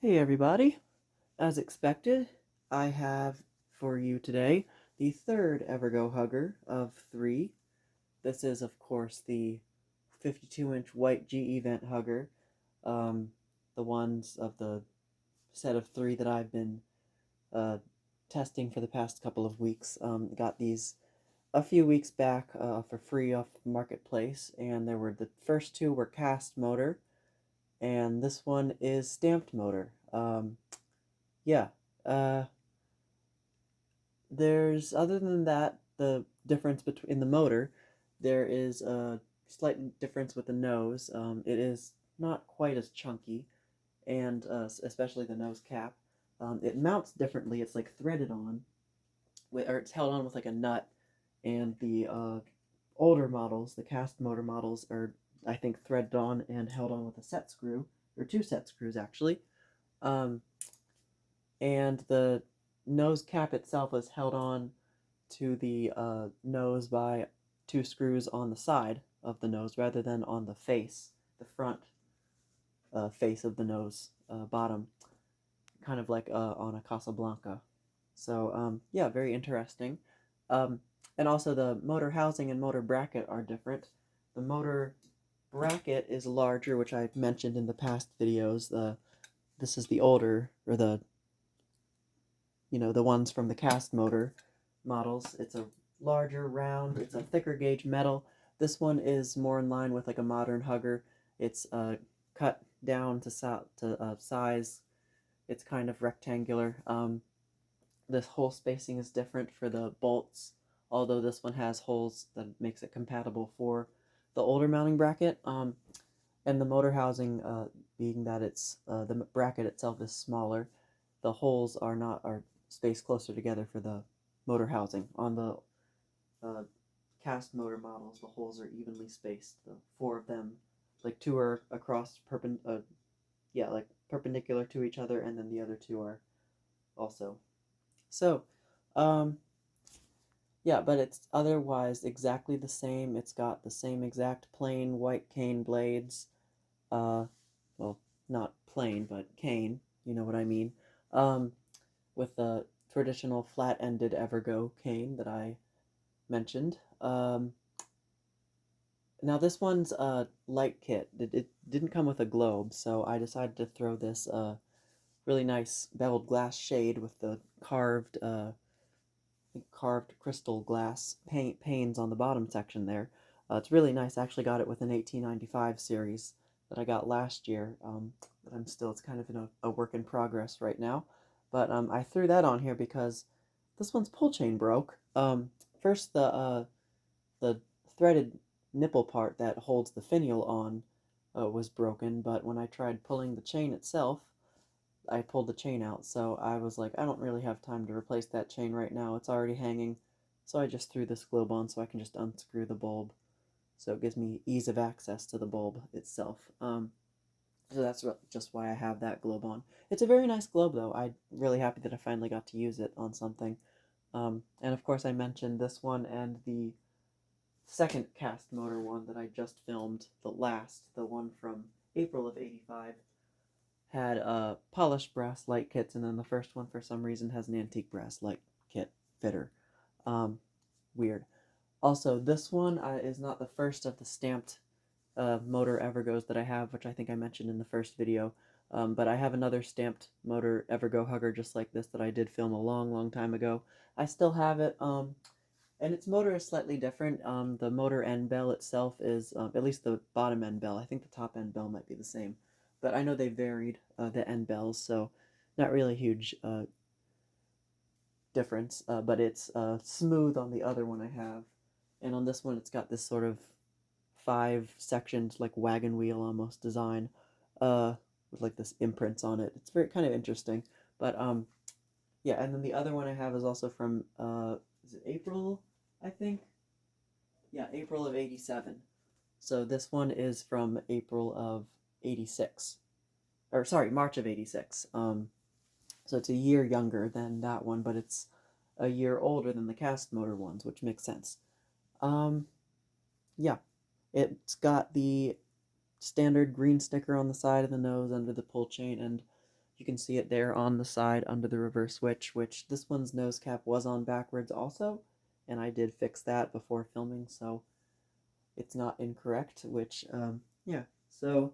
Hey everybody! As expected, I have for you today the third Evergo Hugger of three. This is, of course, the 52-inch white GE Vent Hugger, the ones of the set of three that I've been testing for the past couple of weeks. Got these a few weeks back for free off Marketplace, and the first two were cast motor, and this one is stamped motor. Yeah. Uh, Other than that, the difference between the motor, there is a slight difference with the nose. It is not quite as chunky, and especially the nose cap. It mounts differently. It's like threaded on, or it's held on with like a nut. And the older models, the cast motor models, are, I think, threaded on and held on with a set screw, or two set screws actually. Um, and the nose cap itself is held on to the nose by two screws on the side of the nose rather than on the front face of the nose, bottom, kind of like on a Casablanca. So, yeah, very interesting. Um, and also the motor housing and motor bracket are different. The motor bracket is larger, which I've mentioned in the past videos. This is the older, or the ones from the cast motor models. It's a larger round, it's a thicker gauge metal. This one is more in line with like a modern hugger. It's cut down to size. It's kind of rectangular. This hole spacing is different for the bolts, although this one has holes that makes it compatible for the older mounting bracket. And the motor housing, being that it's the bracket itself is smaller, the holes are spaced closer together for the motor housing. On the cast motor models, the holes are evenly spaced. The four of them, like two are across like perpendicular to each other, and then the other two are also. So, um, yeah, but it's otherwise exactly the same. It's got the same exact plain white cane blades. Uh, well, not plain, but cane. You know what I mean. Um, with the traditional flat-ended Evergo cane that I mentioned. Now this one's a light kit. It didn't come with a globe, so I decided to throw this really nice beveled glass shade with the carved crystal glass panes on the bottom section there. It's really nice. I actually got it with an 1895 series that I got last year. It's kind of in a work in progress right now. But I threw that on here because this one's pull chain broke. First, the threaded nipple part that holds the finial on was broken, but when I tried pulling the chain itself, I pulled the chain out, so I was like, I don't really have time to replace that chain right now. It's already hanging, so I just threw this globe on so I can just unscrew the bulb. So it gives me ease of access to the bulb itself. So that's just why I have that globe on. It's a very nice globe, though. I'm really happy that I finally got to use it on something. And of course, I mentioned this one and the second cast motor one that I just filmed, the one from April of '85, had polished brass light kits, and then the first one, for some reason, has an antique brass light kit fitter. Weird. Also, this one is not the first of the stamped motor Evergos that I have, which I think I mentioned in the first video. But I have another stamped motor Evergo hugger just like this that I did film a long, long time ago. I still have it, and its motor is slightly different. The motor end bell itself is, at least the bottom end bell. I think the top end bell might be the same. But I know they varied the end bells, so not really a huge difference. But it's smooth on the other one I have. And on this one, it's got this sort of five-sectioned, like wagon wheel almost design, with like this imprints on it. It's very kind of interesting. But yeah, and then the other one I have is also from is it April, I think? Yeah, April of '87. So this one is from April of '86. Or sorry, March of '86. So it's a year younger than that one, but it's a year older than the cast motor ones, which makes sense. Um, yeah, it's got the standard green sticker on the side of the nose under the pull chain, and You can see it there on the side under the reverse switch, which this one's nose cap was on backwards also, and I did fix that before filming, so it's not incorrect, which, yeah. So,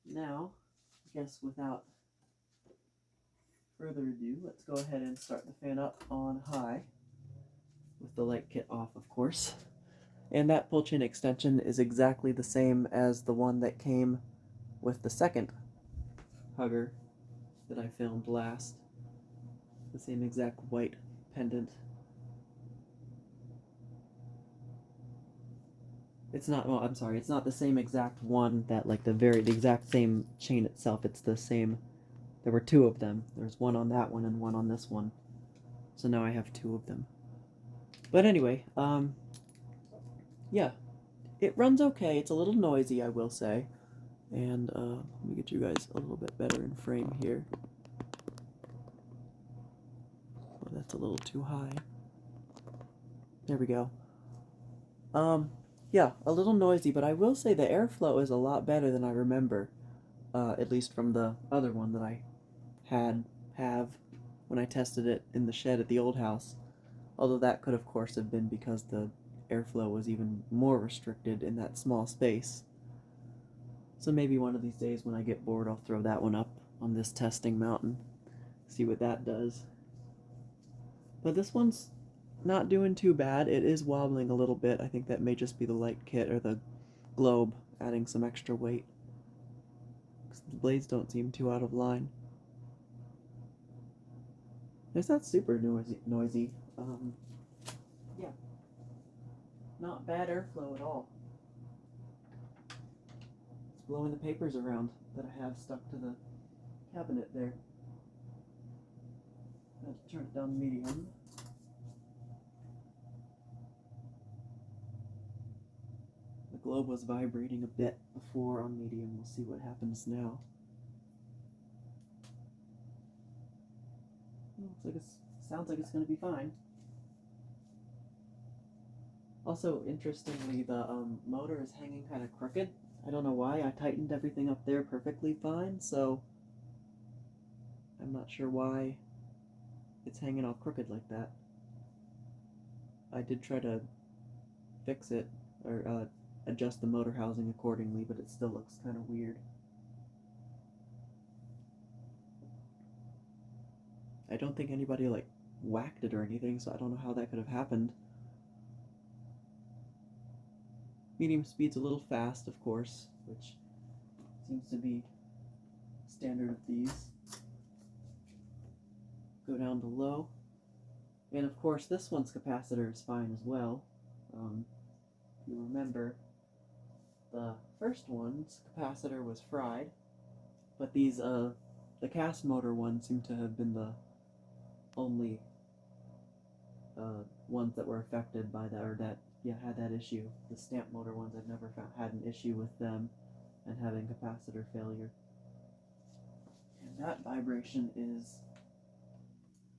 now, I guess without further ado, let's go ahead and start the fan up on high, with the light kit off, of course. And that pull chain extension is exactly the same as the one that came with the second hugger that I filmed last. The same exact white pendant. It's not, well, I'm sorry, it's not the same exact one that, like, the exact same chain itself. It's the same, there were two of them. There's one on that one and one on this one. So now I have two of them. But anyway, yeah. It runs okay. It's a little noisy, I will say. And, let me get you guys a little bit better in frame here. Oh, that's a little too high. There we go. Yeah, a little noisy, but I will say the airflow is a lot better than I remember. At least from the other one that I have when I tested it in the shed at the old house. Although that could, of course, have been because the airflow was even more restricted in that small space. So maybe one of these days when I get bored, I'll throw that one up on this testing mountain, see what that does. But this one's not doing too bad. It is wobbling a little bit. I think that may just be the light kit or the globe adding some extra weight. The blades don't seem too out of line. It's not super noisy. Yeah. Not bad airflow at all. It's blowing the papers around that I have stuck to the cabinet there. I have to turn it down to medium. The globe was vibrating a bit before on medium. We'll see what happens now. Sounds like it's going to be fine. Also, interestingly, the motor is hanging kind of crooked. I don't know why. I tightened everything up there perfectly fine, so I'm not sure why it's hanging all crooked like that. I did try to fix it, or adjust the motor housing accordingly, but it still looks kind of weird. I don't think anybody, like, whacked it or anything, so I don't know how that could have happened. Medium speed's a little fast, of course, which seems to be standard of these. Go down to low. And of course, this one's capacitor is fine as well. If you remember, the first one's capacitor was fried, but these, the cast motor ones seem to have been the only ones that were affected by that, or that, yeah, had that issue. The stamp motor ones, I've never had an issue with them and having capacitor failure. And that vibration is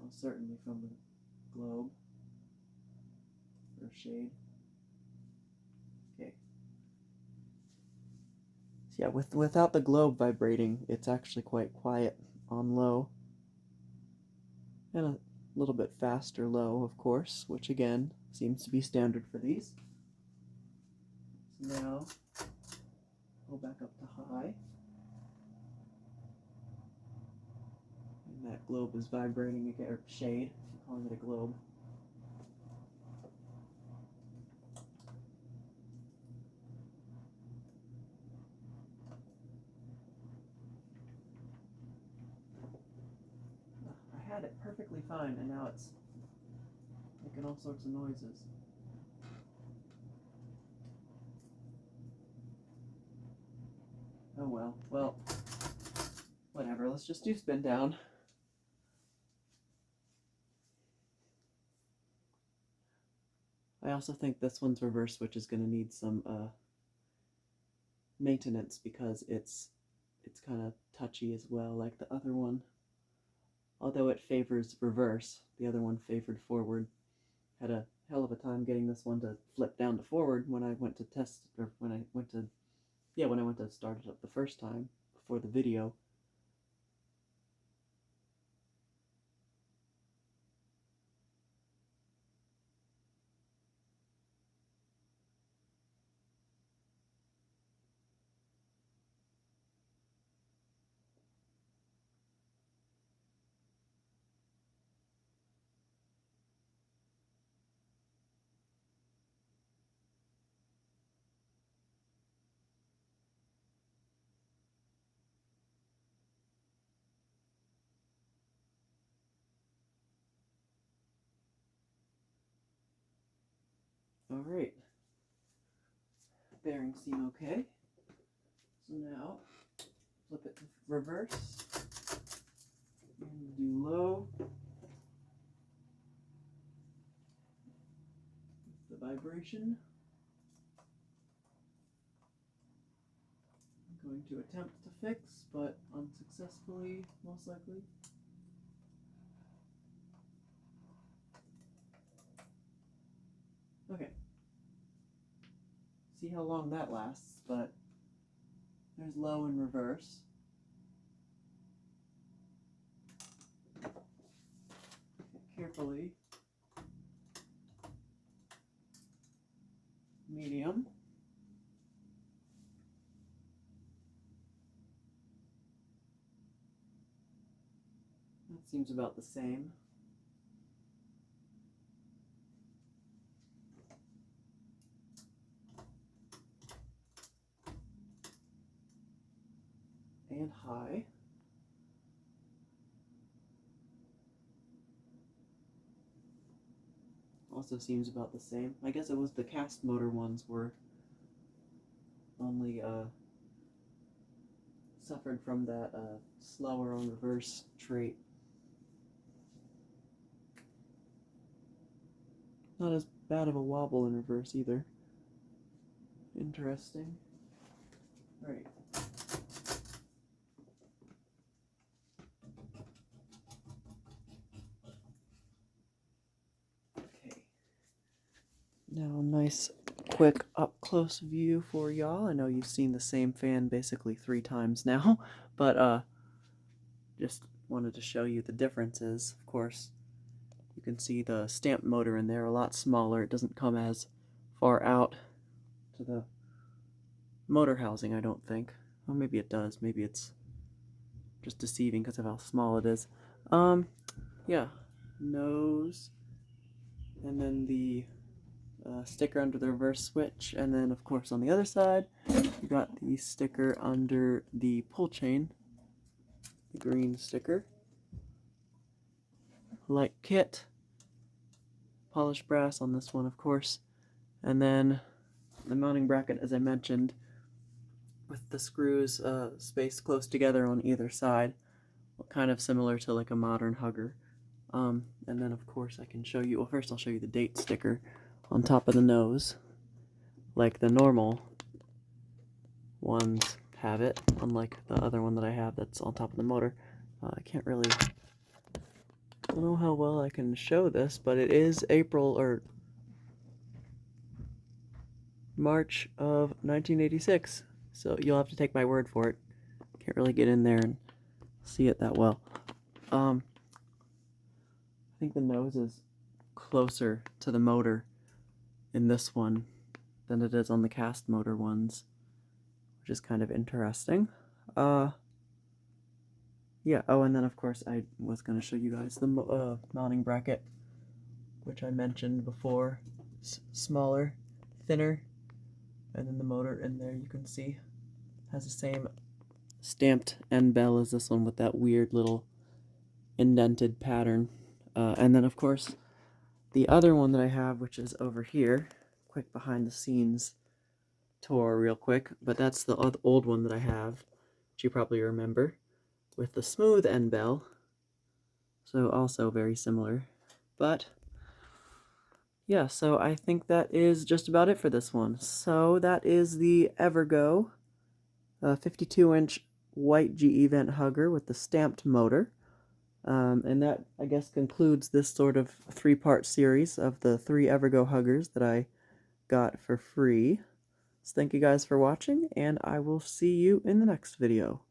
most certainly from the globe or shade. Okay. So yeah, without the globe vibrating, it's actually quite quiet on low. And a little bit faster low, of course, which again seems to be standard for these. So now go back up to high. And that globe is vibrating again, or shade, if you're calling it a globe. I had it perfectly fine, and now it's making all sorts of noises. Oh well. Well, whatever. Let's just do spin down. I also think this one's reverse switch is going to need some maintenance because it's kind of touchy as well, like the other one. Although it favors reverse, the other one favored forward. Had a hell of a time getting this one to flip down to forward when I went to test, or when I went to start it up the first time before the video. Alright, bearings seem okay. So now, flip it to reverse, and do low. The vibration. I'm going to attempt to fix, but unsuccessfully, most likely. Okay. See how long that lasts, but there's low and reverse. Carefully. Medium. That seems about the same. And high. Also seems about the same. I guess it was the cast motor ones were only suffered from that slower on reverse trait. Not as bad of a wobble in reverse either. Interesting. Right. Okay. Now a nice quick up close view for y'all. I know you've seen the same fan basically 3 times now, but just wanted to show you the differences. Of course, you can see the stamped motor in there a lot smaller. It doesn't come as far out to the motor housing, I don't think. Well, maybe it does. Maybe it's just deceiving because of how small it is. Yeah, nose, and then the sticker under the reverse switch, and then of course on the other side you got the sticker under the pull chain, the green sticker. Light kit, polished brass on this one of course, and then the mounting bracket, as I mentioned, with the screws spaced close together on either side, kind of similar to like a modern hugger. And then of course I can show you, well first I'll show you the date sticker on top of the nose, like the normal ones have it, unlike the other one that I have that's on top of the motor. I can't really, I don't know how well I can show this, but it is April or March of 1986, so you'll have to take my word for it. Can't really get in there and see it that well. I think the nose is closer to the motor in this one than it is on the cast motor ones, which is kind of interesting. Yeah, oh, and then of course I was going to show you guys the mounting bracket, which I mentioned before. Smaller, thinner, and then the motor in there, you can see, has the same stamped end bell as this one with that weird little indented pattern. And then of course the other one that I have, which is over here, quick behind the scenes tour real quick, but that's the old one that I have, which you probably remember, with the smooth end bell, so also very similar. But yeah, so I think that is just about it for this one. So that is the Evergo 52-inch white GE vent hugger with the stamped motor. And that, I guess, concludes this sort of 3-part series of the 3 Evergo huggers that I got for free. So thank you guys for watching, and I will see you in the next video.